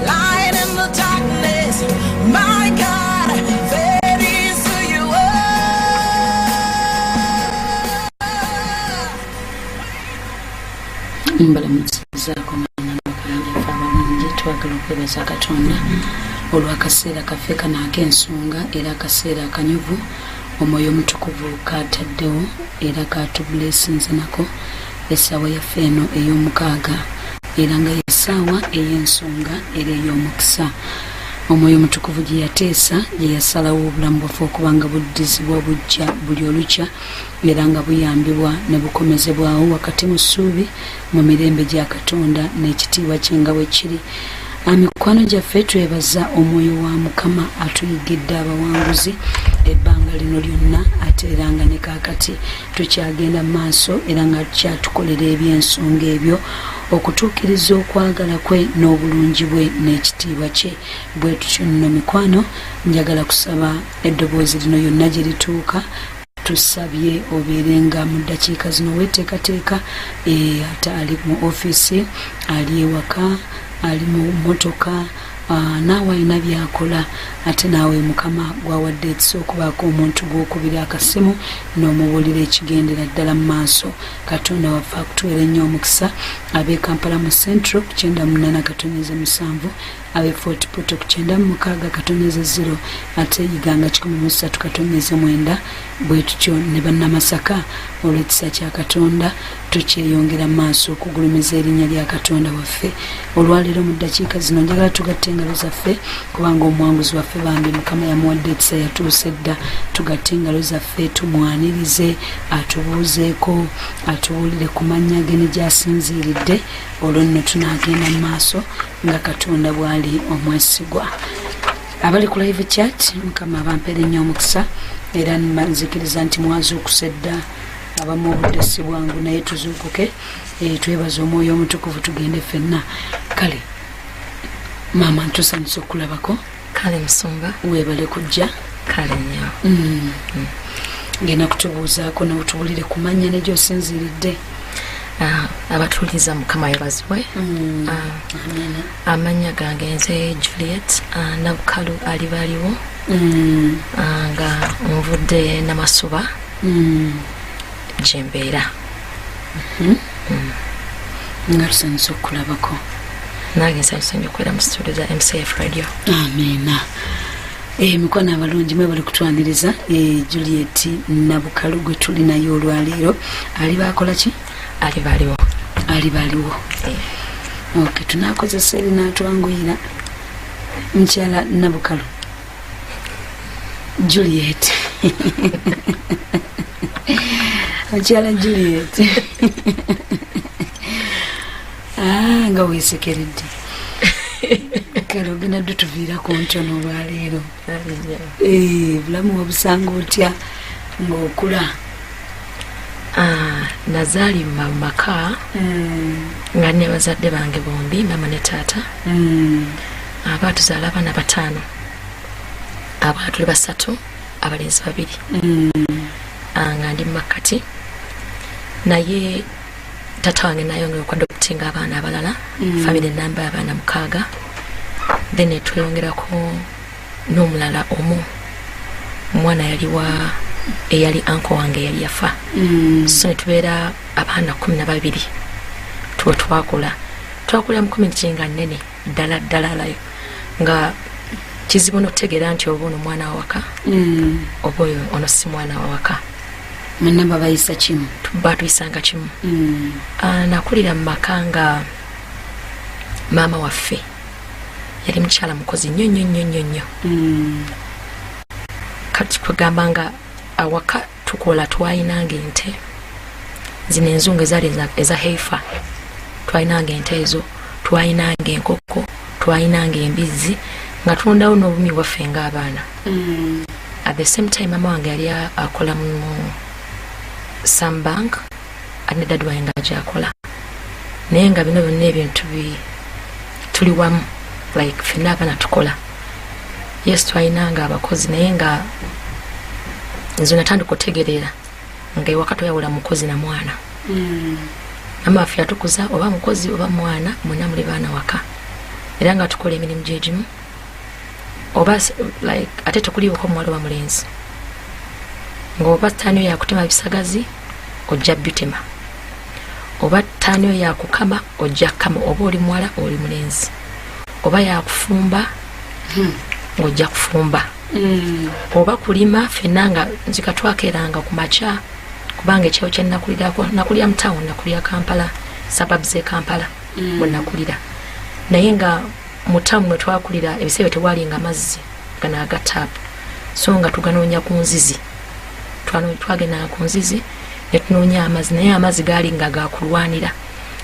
light in the darkness. My God, that is who you are. Mbalamuzizaako mwana n'okuyinjafa abalungi twagala okwebaza Katonda olw'akaseera kaffe kano ak'ensonga era akaseera akanyuvu omwoyo omutukuvu kataddewo era katubulesinze nako essaawa yaffe eno ey'omukaaga era nga yessaawa ey'ensonga era ey'omukisa omwoyo omutukuvu gye yateesa gye yasalawo obulamu bwaffe okuba nga buddizibwa bujja buli olukya era nga buyambibwa ne bukomezebwawo wakati mu ssuubi mu mirembe gya Katonda n'ekitiibwa kye nga bwe kiri. Mikwano gyaffe twebaza omwoyo wa Mukama atuyigidde abawanguzi ebbanga lino lyonna ate era nga ne kaakati tukyagenda mu maaso era nga tukyatukolera eby'ensonga ebyo okutuukiriza okwagala kwe n'obulungi bwe n'ekitiibwa kye. Bwe tutyo nno mikwano njagala kusaba eddoboozi lino yonna gye lituuka tusabye obeerenga mu ddakiika zino weteekateeka ate ali mu ofiisi ali ewaka ali mu motoka naawe alina byakola ate naawe Mukama gwawadde ekisa okubaako omuntu gw'okubira akasimu n'omubuulira ekigendera ddala mu maaso. Katonda waffe akutuwera ennyo omukisa ab'e Kampala mu Central ku 98.7 ab'e Fort Portal ku 96.0 ate Uganda 103.9 bwe tutyo ne bannamasaka olw'ekisa kya Katonda tukyeyongera mu maaso okugulumiza erinnya lya Katonda waffe. Olwaleero mu ddakiika zino njagala tugatte engalo zaffe kubanga omuwanguzi waffe bambi Mukama yamuwadde ekisa yatuuse dda. Tugatte engalo zaffe tumwanirize atubuuzeeko atubuulire ku mannya ge ne gy'asinziiridde olwo nno tunaagenda mu maaso nga Katonda bw'ali omwesigwa. Abali ku live chat Mukama abampeera ennyo omukisa era nzikiriza nti mwazuukuse dda abamu obudde si bwangu naye tuzuukuke twebaza omwoyo omutukuvu tugende ffenna. Kale maama ntusanyusa okulabako. Kale musumba weebale kujja. Kale nnyo ngenda kutubuuzaako n'otubulire ku mannya ne gy'osinziiridde. Abatuuliza Mukama yebazibwe. Amannya gange nze Juliet Nabukalu ali baliwo nga nvudde Namasuba gye mbeera. Nga tusanyusa okulabako. Nange nsanyusa nnyo okubeera mu studio za MCF Radio. Amiina. Mikono abalungi mwe bali kutwaniriza Juliet Nabukalu gwe tuli naye olwaleero ali baakola ki? Ali baliwo. Ali baliwo. Okay, tunaakozesa eri n'atwanguyira mukyala Nabukalu. Juliet. Mukyala Juliet. Nga weesekeredde. Kale ogenda ddu tuviira ku ntono olwaleero. Bulamu wabusanga otya ng'okula? Nazaalibwa mu maka nga ne bazadde bange bombi mama ne taata. Baatuzaala abaana 5 abaatuli 3 abalenzi 2 nga ndi makati naye tata wange nayongera okwadoptinga abaana abalala family namba abaana 6 then tweyongerako n'omulala omu omwana yali wa eyali anko wange yali yafa so ne tubeera abaana 12 tuwe twakulira mu community nga nnene ddala layo nga kizibu n'okutegeera nti oba ono mwana wawaka oba oyo ono si mwana wawaka. Mwenna bayisa kimu? Batuyisanga kimu. Nakulira mu maka nga maama waffe yali mukyala mukozi nnyo. Kati kugamba nga awaka tukola twayinanga ente zino enzungu ezaali eza heifa twayinanga ente ezo twayinanga enkoko twayinanga embizzi nga tulondawo n'obumi bwaffe ng'abaana. At the same time mama wange yali akola mu some bank ate dad wange nga gyakola naye nga bino byonna ebintu tuli wamu like ffenna abaana tukola. Yes twayinanga abakozi naye nga nze natandika okutegeerera nga ewaka toyawula mukozi na mwana. Mama waffe yatukuza oba mukozi oba mwana mwena muli baana waka. era nga tukola emirimu gyegimu oba like ate tekuliwoko omuwala wa mulenzi ng'oba ttaaniyo yakutema bisagazi ojja bitema oba ttaaniyo yakukama ojja kama oba oli muwala oli mulenzi oba yakufumba ng'ojja kufumba oba kulima fenna nga nzika twakeeranga ku makya kubanga ekyawo kye nakulirako nakulira mu town nakulira Kampala suburbs e Kampala mwe nakulira naye nga mu town mwe twakulira ebiseera tewaalinga mazzi gano aga tap so nga tuganoonya ku nzizi twagendanga ku nzizi ne tunoonya amazzi naye amazzi gaali nga gakulwanira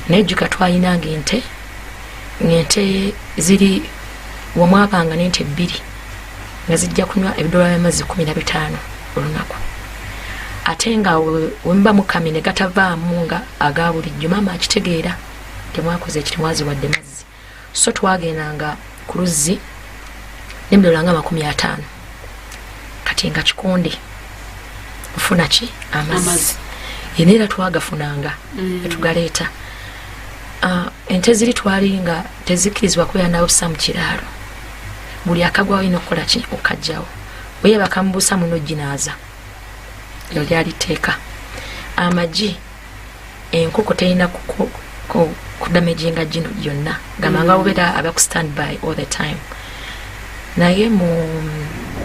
naye jjuka twalinanga ng'ente ziri wamwabanga n'ente 2 nga zijja kunywa ebidola by'amazzi 15 olunaku ate nga wemuba mukami ne gatavaamu nga aga bulijjo maama akitegeera temwakoze ekiri wadde mazzi so twagendanga ku luzzi n'ebidola nga 50 kati nga kikonde ofuna ki amazzi era era twagafunanga netugaleeta ente ziri twali nga tezikkirizibwa kubeera nawe busa mu kiraalo buli akagwawo ina okukola ki okajjawo oye bakamubuusa muno ginaaza lyo lyali tteeka amagi enkoko terina kudamaginga gino gyonna gamanga obeera abaku stand by all the time naye mu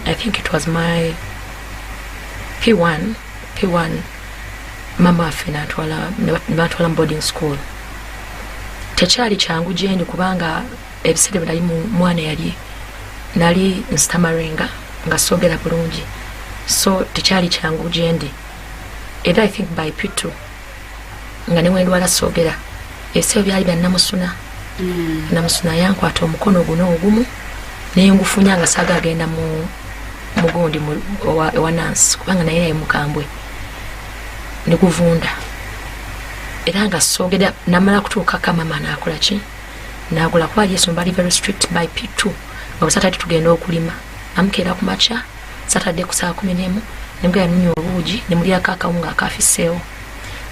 I think it was my P1 mama waffe natwala mu boarding school tekyali kyangu gyendi kubanga ebiseera bye nali mwana nali nsitamarenga nga soogera bulungi so tekyali kyangu gyendi era I think by P2 nga ne wendwala soogera ebiseera byali bya namusuna yankwata omukono guno ogumu naye ngufunya nga saaga agenda mu mugondi ewa Nansi kubanga naye naye mukambwe ne guvunda era nga soogera namala kutuukako mama naakola ki naagula kuba yesu mbali very strict by P2 nga busatadde tugenda okulima amukeera ku makya satadde ku saa 11 nembwa yanunya obuugi ne mulyako akawunga akafiseewo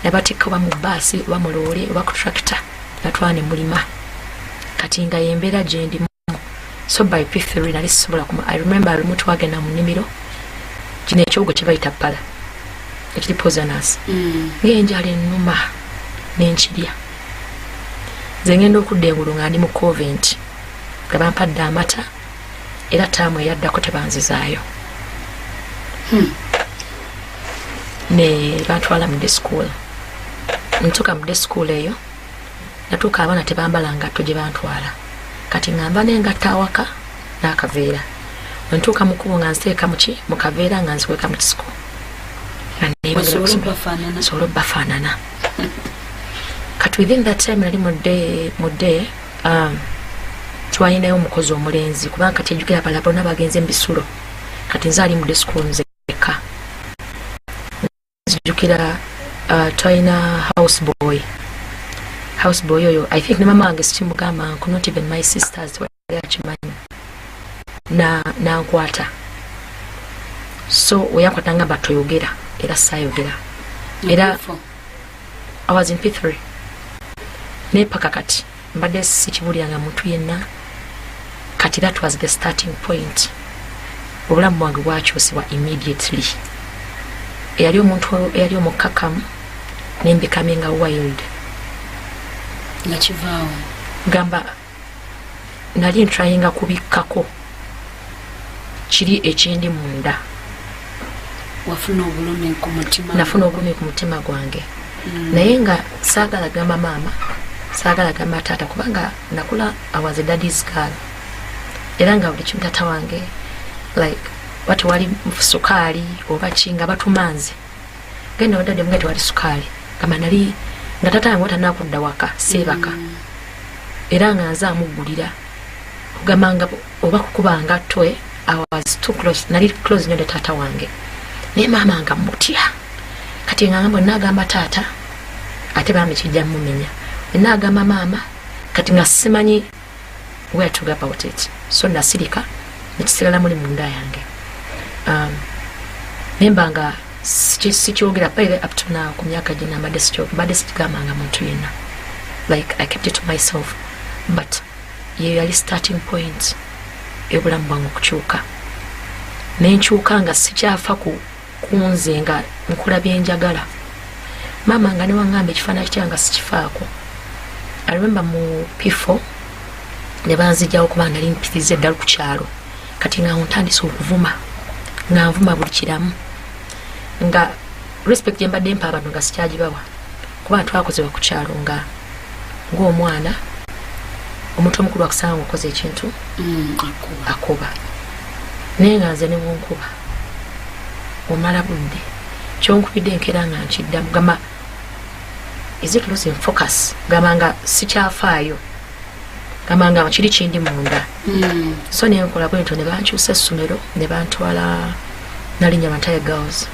ne batikka oba mu bbaasi oba mu loole oba ku tractor natwala ne mulima kati nga yembeera gye ndimu so by P3 nali sisobola I remember lumu twagenda mu nnimiro kino ekyogo kye bayita ppala ekiri poisonous ng'enjala ennuma n'enkirya nze ngenda okudda engulu nga ndi mu Covent nga bampadde amata era taamu eyaddako tebanzizaayo ne bantwala mu day school ntuuka mu day school eyo natuuka abaana tebambala ngatto gye bantwala kati ngamba n'engatta awaka n'akaveera ntuuka mu kkubo nga nziteeka mu kaveera nga nzikweka mu kisiko sobola bafaanana kati within that time nali mudde twalinayo omukozi omulenzi kubanga kati ejjukira abalala bonna bagenze mu bisulo kati nze ali mu day school nzekka nzijjukira twalina house boy oyo I think ne mama wange sikimugamba nku not even my sisters tewali akimanyi nankwata so weyankwata ngamba toyogera era saayogera era I was in P3 nepaka kati mbadde sikibuliranga muntu yenna kati that was the starting point obulamu bwange bwakyusibwa immediately eyali omuntu eyali omukkakamu nembikaminga wild nakivaawo gamba nali ntrayinga kubikkako kiri ekindi munda wafuna obulumi ku mutima nafuna obulumi ku mutima gwange naye nga saagala gamba maama saagala gamba taata kubanga nakula I was a daddy's girl era nga buli kimu taata wange like wati wali sukaali oba kinga batumanze genda wadadde mugati wali sukaali kama nali nga taata wange watanakudda waka seebaka era nga nze amugulira kugambanga oba kukubanga toe I was too close nali close nnyo ne taata wange naye maama nga mutya kati nga ngamba nagamba taata ate bambi kijja mumenya nagamba maama kati nga simanyi where to go about it so nasirika nekisigala muli munda yange nemba nga sikyogera pale up to now ku myaka gina mbadde sikigambanga muntu yenna like I kept it to myself but ye yali starting point ebulamu bwange okukyuka nenkyuka nga sikyafa kunze nga nkola byenjagala. Mama nga ne wangamba ekifaananyi kyange sikifaako. I remember mu P4 ne banzijjawo kuba nali mpitiriza eddala ku kyalo kati nga ntandise okuvuma nga nvuma buli kiramu nga respect gye mbadde mpa abantu nga sikyagibawa kuba twakozebwa ku kyalo nga gw'Omwana omuntu omukulu akusanga okoze ekintu akuba naye nga nze ne bwonkuba omala budde kyonkubidde enkeera nga nkiddamu gamba is it losing focus gamba nga sikyafaayo gamba nga kiri kindi munda. So nenkola bwento ne bankyusa essomero ne bantwala nalinnya batayagala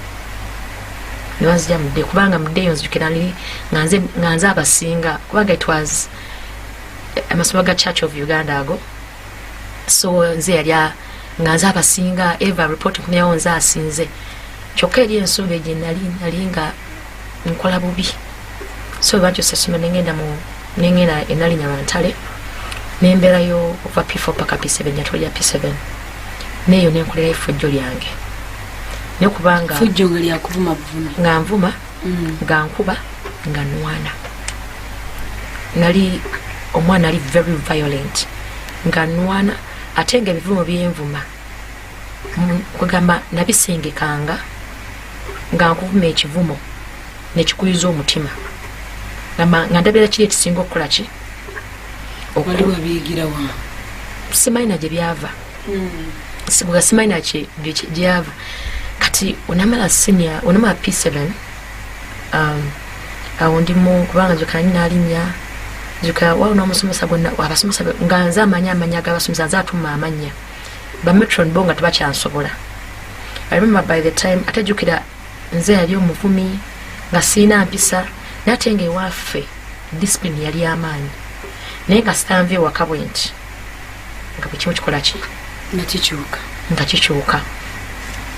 ne banzija mudde kubanga muddeeyo nzijukira nga nze abasinga kubanga it was amasomo ga Church of Uganda ago. So nze yali nga nze abasinga eva report kuneyo nze asinze kyokka eri ensonga gye nali nga nkola bubi. So bankyusa essomero nengenda enalinnya bantale nembeerayo ova P4 paka P7 yatolya P7 neyo nenkolera effujjo lyange nekubanga fujjo nga lyakuvuma buvuma nga nvuma nga nkuba nga nwana nali omwana ali very violent nga nwana ate nga ebivumo byenvuma kugamba nabisengekanga nga nkuvuma ekivumo nekikuyiza omutima nga ndabira kiri ekisinga okukola ki waliwo biyigirawa simanyi gye byava sibuga simanyi gyava kati onamala senior onamala P7 awo ndimu kubanga nzukira ninalinnya nzukira waliwo n'omusomesa gonna abasomesa nga nze amanya g'abasomesa nze atuma amanya bametron bo nga tebakyansobola. I remember by the time ate jukira nze yali omuvumi nga siina mpisa naye ate nga ewaffe discipline yali amaanyi naye nga sitanva ewaka bwe nti nga buli kimu kikola ki nga kikyuka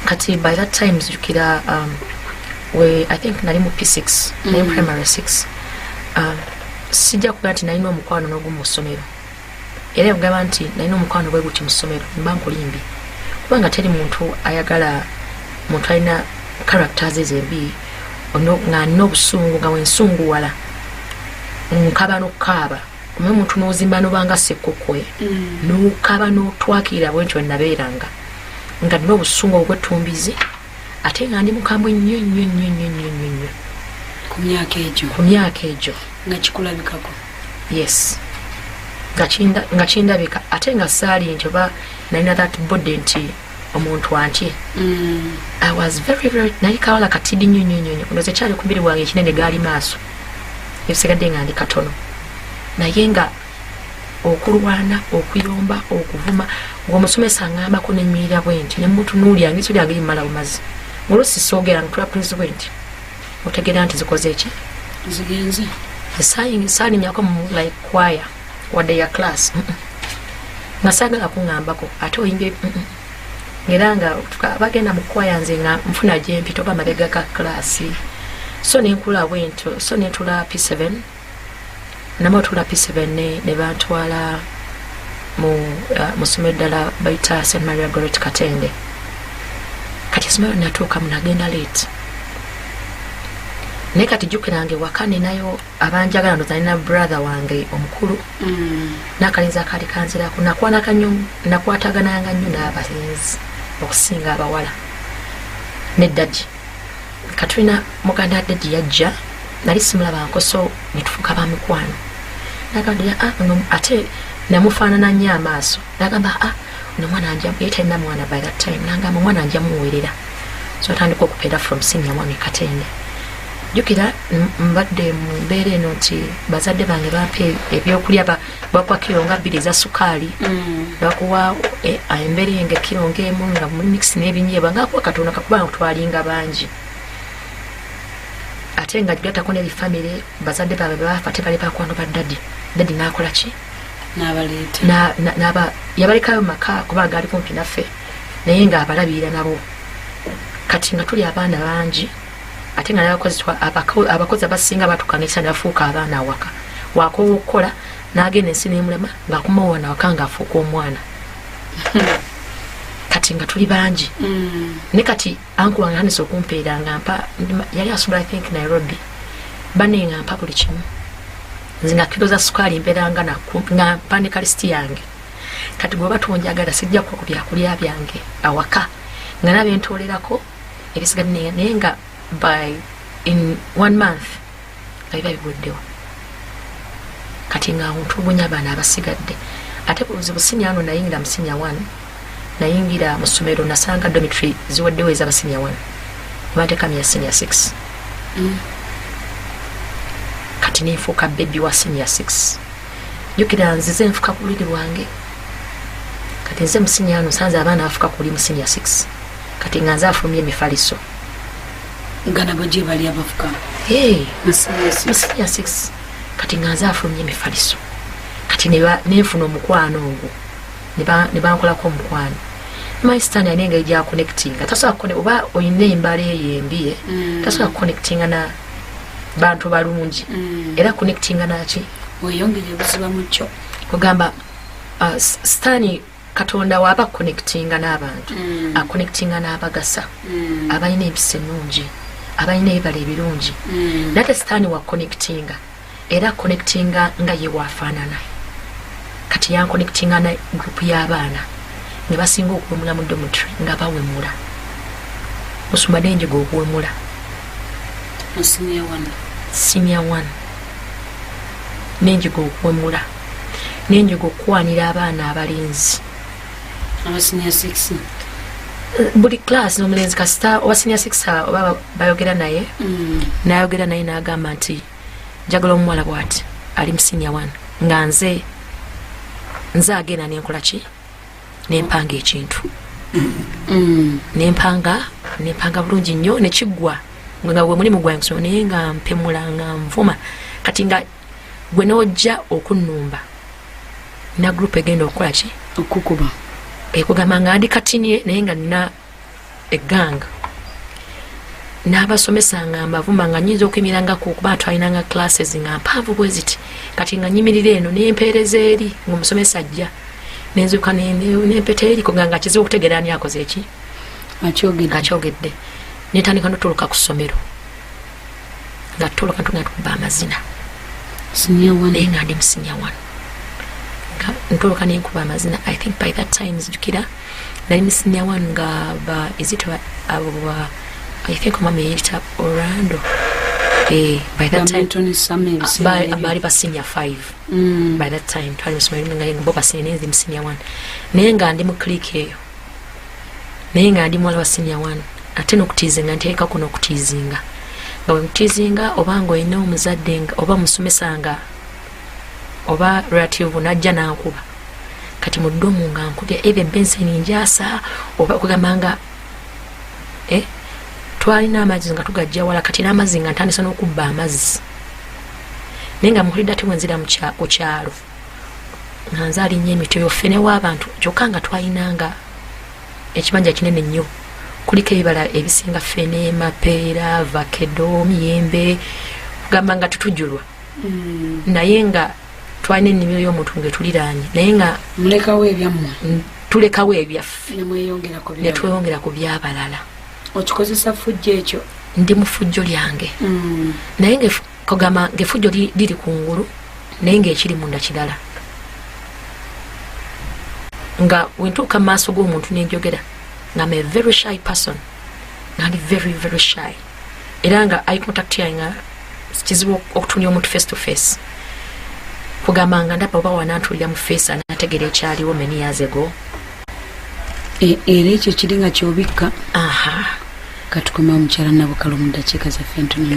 kati by that time nzijukira we I think nali mu P6 naye primary 6 sijja kugaa nti nalina omukwano n'ogumu mu ssomero era egamba nti nalina omukwano bwe guti mu ssomero mba nkulimbi kubanga teri muntu ayagala muntu alina characters ezembi nga nina obusungu nga wensunguwala nkaba n'okukaaba kumwe muntu n'ozimba n'obanga sekkokwe n'okaba n'otwakirira bwe ntyo nabeeranga nga nina obusungu obw'ettumbizi ate nga ndi mukambwe nnyo ku myaka egyo nga kikulabikako. Yes nga kindabika ate nga saali nti oba nalina that body nti omuntu antye. I was very very nali kawala katidi nnyo ndoze kyali ku mbiri bwange ekinene gaali maaso ebisigadde nga ndi katono naye nga okulwana okuyomba okuvuma ng'omusomesa ngambako nenymirira bwe nti nemutunuulya ngiso lyange limala bumazi oluusi soogera ntula principal nti otegeera nti zikoze eki zigenze saalinyako mu like choir wadde ya class nga saagala kuŋŋambako ate oyimbye era nga bagenda mu choir nze nga nfuna gyempita oba mabega ga class so nenkula bwento so netula P7 namatula P7 ne bantwala mu ssomero ddala bayita St Maria Goret Katende kati essomero natuuka munagenda late naye kati jjukirange waka ninayo abanjagala ndoza nina brother wange omukulu n'akalinzi akaali kanzirako nakwatagananga nnyo n'abalenzi okusinga abawala ne daddi katulina muganda daddi yajja nali simulaba nkoso netufuuka bamukwano nagamba ate namufaanana nnyo amaaso nagamba nomwana nja yetalina mwana by that time nagamba omwana nja muweerera so tandika okupeera from senior one Katende jukira mbadde mu mbeera eno nti bazadde bange bampe ebyokulya bakuwa kiro nga 2 eza sukaali bakuwa embeera enge kiro ng'emu nga muri mix n'ebinyeebwa ngaakuwa Katonda kakubanga twalinga bangi ate nga jugatako n'ebifamire bazadde baabwe baafa tebali bakwano ba daddi n'akola ki n'abaleeta yabalekayo maka kubanga gaali kumpi naffe naye ng'abalabirira nabo kati nga tuli abaana bangi ate nga abakozi abasinga batukanisa nafuuka abaana awaka wakoowa okukola n'agenda ensi n'emulema ng'akomawo wano awaka ng'afuuka omwana kati nga tuli bangi ne kati anku wange hanisa okumpeera nga mpa yali asula I think Nairobi bane nga mpa buli kimu nze nga kilo za sukaali mpeeranga nga mpa ne kalisiti yange kati bw'oba tonjagala sijja kuba ku byakulya byange awaka nga nabentoolerako ebisigadde naye nga by in 1 month nga biba biguddewo kati nga ntulugunya abaana abasigadde ate ku buzibu sinya ano nayingira mu sinya 1 nayingira mu ssomero nasanga dormitory ziwaddewo ez'abasinya 1 bateekamu ya sinya 6 kati nenfuuka bebi wa sinya 6 jukira nzize nfuka ku lulimi lwange kati nze musinya ano sanze abaana bafuka kuli mu sinya 6 kati nga nze afulumya emifaliso nga nabo gye bali abafuka mu sinya 6 kati nga nze afulumya emifaliso kati nenfuna omukwano ogwo ne bankolako omukwano maisitani alina engeri gya connectinga tasobola oba olina embala eyo embi tasobola kuconnectinga na bantu balungi era connectinga naki weyongere buziba mukyo kugamba sitani katonda waaba connectinga n'abantu aconnectinga n'abagasa abalina empisa ennungi abalina ebibala ebirungi nate sitani wa connectinga era connectinga nga ye waafaanana kati yanconnectinga na group y'abaana ne basinga okuwemula mu dormitory nga bawemula musumba n'enjego okuwemula senior 1 n'enjego okuwemula n'enjego okukwanira abaana abalenzi abasenior 6 buli class n'omulenzi kasita owa senior 6 oba bayogera naye nayogera naye n'agamba nti njagala omuwala bw'ati ali mu senior 1 nga nze agenda nenkola ki nempanga ekintu nempanga bulungi nnyo nekiggwa nga bwe mulimu gwange kusoma naye nga mpemula nga nvuma kati nga gwe n'ojja okunnumba na group egenda okukola ki okukuba ekugamba nga ndi katinie naye nga nina egganga n'abasomesa nga mbavuma nga nyinza okuyimirangako okuba twalinanga classes nga mpanvu bwe ziti kati nga nyimirira eno nempeereza eri ng'omusomesa ajja nenzuka nempeta eri kuganga kizibu okutegeera ani akoze eki akyogedde netandika notoloka ku ssomero nga tutoloka nga tukuba amazina naye nga ndi mu senior 1 ntoloka nenkuba amazina I think by that time nzijukira nali mu senior 1 nga I think omwami yeyita Orlando by that time bali ba senior 5 by that time twali musomero nga bo basine nenzi mu senior 1 naye nga ndi mu click eyo naye nga ndi muwala wa senior 1 ate n'okutiizinga nteeka kuno okutiizinga nga bwe mutiizinga oba nga olina omuzadde oba musomesa nga oba relative najja nankuba kati mu ddomu nga nkubya ebyo benseni njasa oba okugamba nga twalina amazzi nga tugajja wala kati n'amazzi nga ntandisa n'okubba amazzi naye nga mukulidde ate wenzira ku kyalo nga nze alinnyo emiti eyo ffene w'abantu kyokka nga twalinanga ekibanja kinene nnyo kuliko ebibala ebisinga ffene mapeera vakedo miyembe kugamba nga tutujulwa naye nga twalina ennimiro y'omuntu ngetuliraanye naye nga tulekawo ebyaffe netweyongera ku byabalala okikozesa fujjo ekyo ndi mu fujjo lyange naye kugamba ng'effujjo liri kungulu naye ng'ekiri munda kirala nga wentuuka mu maaso g'omuntu nenjogera nga I'm a very shy person nga ndi very very shy era nga eye contact yange kizibu okutunya omuntu face to face kugamba nga ndaba oba wanantulira mu face anategeera ekyaliwo many years ago era ekyo kiri nga kyobikka katukoma omukyala Nabukalu mu ddakiika zaffe entono.